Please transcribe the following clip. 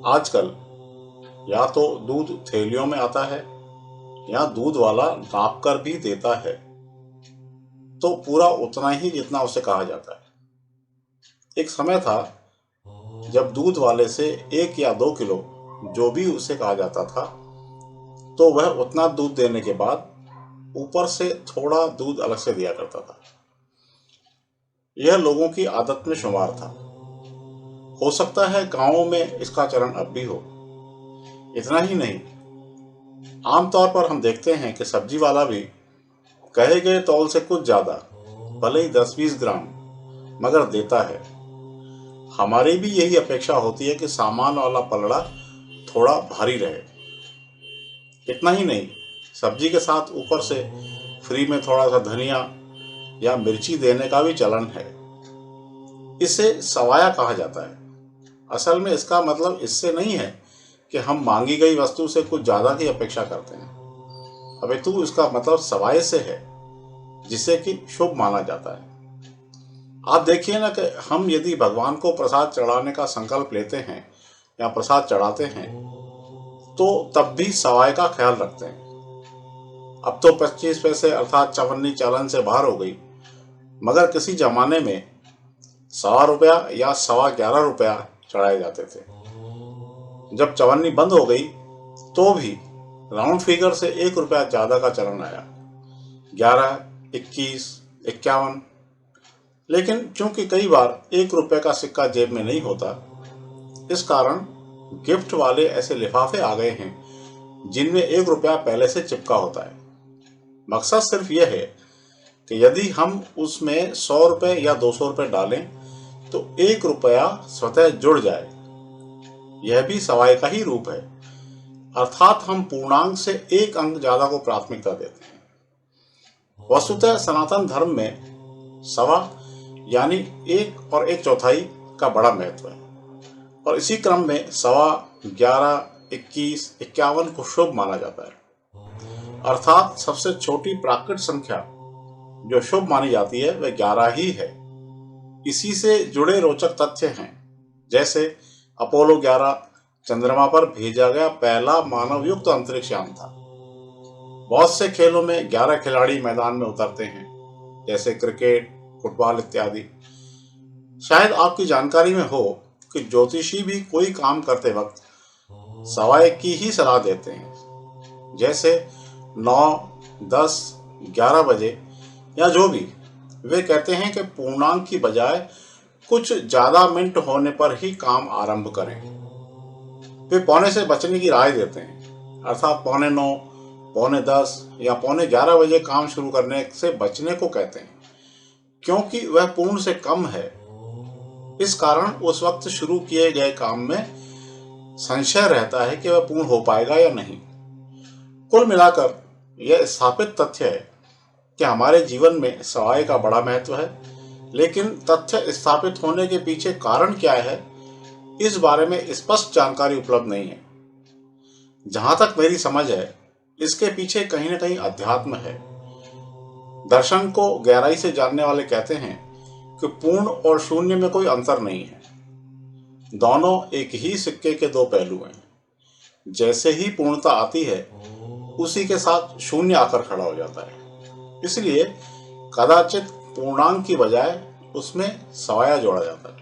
आजकल या तो दूध थैलियों में आता है या दूध वाला नाप कर भी देता है, तो पूरा उतना ही जितना उसे कहा जाता है। एक समय था जब दूध वाले से 1 या 2 किलो जो भी उसे कहा जाता था, तो वह उतना दूध देने के बाद ऊपर से थोड़ा दूध अलग से दिया करता था। यह लोगों की आदत में शुमार था। हो सकता है गांवों में इसका चलन अब भी हो। इतना ही नहीं, आमतौर पर हम देखते हैं कि सब्जी वाला भी कहे गए तौल से कुछ ज्यादा, भले ही 10-20 ग्राम, मगर देता है। हमारी भी यही अपेक्षा होती है कि सामान वाला पलड़ा थोड़ा भारी रहे। इतना ही नहीं, सब्जी के साथ ऊपर से फ्री में थोड़ा सा धनिया या मिर्ची देने का भी चलन है। इसे सवाया कहा जाता है। असल में इसका मतलब इससे नहीं है कि हम मांगी गई वस्तु से कुछ ज्यादा की अपेक्षा करते हैं, अपितु इसका मतलब सवाय से है, जिसे कि शुभ माना जाता है। आप देखिए ना कि हम यदि भगवान को प्रसाद चढ़ाने का संकल्प लेते हैं या प्रसाद चढ़ाते हैं, तो तब भी सवाय का ख्याल रखते हैं। अब तो 25 पैसे अर्थात चवन्नी चालन से बाहर हो गई, मगर किसी जमाने में ₹1.25 या ₹11.25 चढ़ाए जाते थे। जब चवन्नी बंद हो गई, तो भी राउंड फिगर से ₹1 ज्यादा का चलन आया, 11, 21, 51। लेकिन चूंकि कई बार ₹1 का सिक्का जेब में नहीं होता, इस कारण गिफ्ट वाले ऐसे लिफाफे आ गए हैं जिनमें ₹1 पहले से चिपका होता है। मकसद सिर्फ यह है कि यदि हम उसमें ₹100 या ₹200 डालें तो ₹1 स्वतः जुड़ जाए। यह भी सवाय का ही रूप है, अर्थात हम पूर्णांक से एक अंक ज्यादा को प्राथमिकता देते हैं। वस्तुतः सनातन धर्म में सवा यानी 1 और 1/4 का बड़ा महत्व है, और इसी क्रम में 1.25, 11, 21, 51 को शुभ माना जाता है। अर्थात सबसे छोटी प्राकृत संख्या जो शुभ मानी जाती है वह 11 ही है। इसी से जुड़े रोचक तथ्य हैं, जैसे अपोलो 11 चंद्रमा पर भेजा गया पहला मानव युक्त अंतरिक्ष यान था। बहुत से खेलों में 11 खिलाड़ी मैदान में उतरते हैं, जैसे क्रिकेट, फुटबॉल इत्यादि। शायद आपकी जानकारी में हो कि ज्योतिषी भी कोई काम करते वक्त सवाय की ही सलाह देते हैं, जैसे 9, 10, 11 बजे या जो भी। वे कहते हैं कि पूर्णांक की बजाय कुछ ज्यादा मिनट होने पर ही काम आरंभ करें। वे पौने से बचने की राय देते हैं, अर्थात 9:15, 9:45 या 11:15 बजे काम शुरू करने से बचने को कहते हैं, क्योंकि वह पूर्ण से कम है। इस कारण उस वक्त शुरू किए गए काम में संशय रहता है कि वह पूर्ण हो पाएगा या नहीं। कुल मिलाकर यह स्थापित तथ्य है कि हमारे जीवन में सवाय का बड़ा महत्व है, लेकिन तथ्य स्थापित होने के पीछे कारण क्या है, इस बारे में स्पष्ट जानकारी उपलब्ध नहीं है। जहां तक मेरी समझ है, इसके पीछे कहीं न कहीं अध्यात्म है। दर्शन को गहराई से जानने वाले कहते हैं कि पूर्ण और शून्य में कोई अंतर नहीं है। दोनों एक ही सिक्के के दो पहलू हैं। जैसे ही पूर्णता आती है, उसी के साथ शून्य आकर खड़ा हो जाता है। इसलिए कदाचित पूर्णांक की बजाय उसमें सवाया जोड़ा जाता है।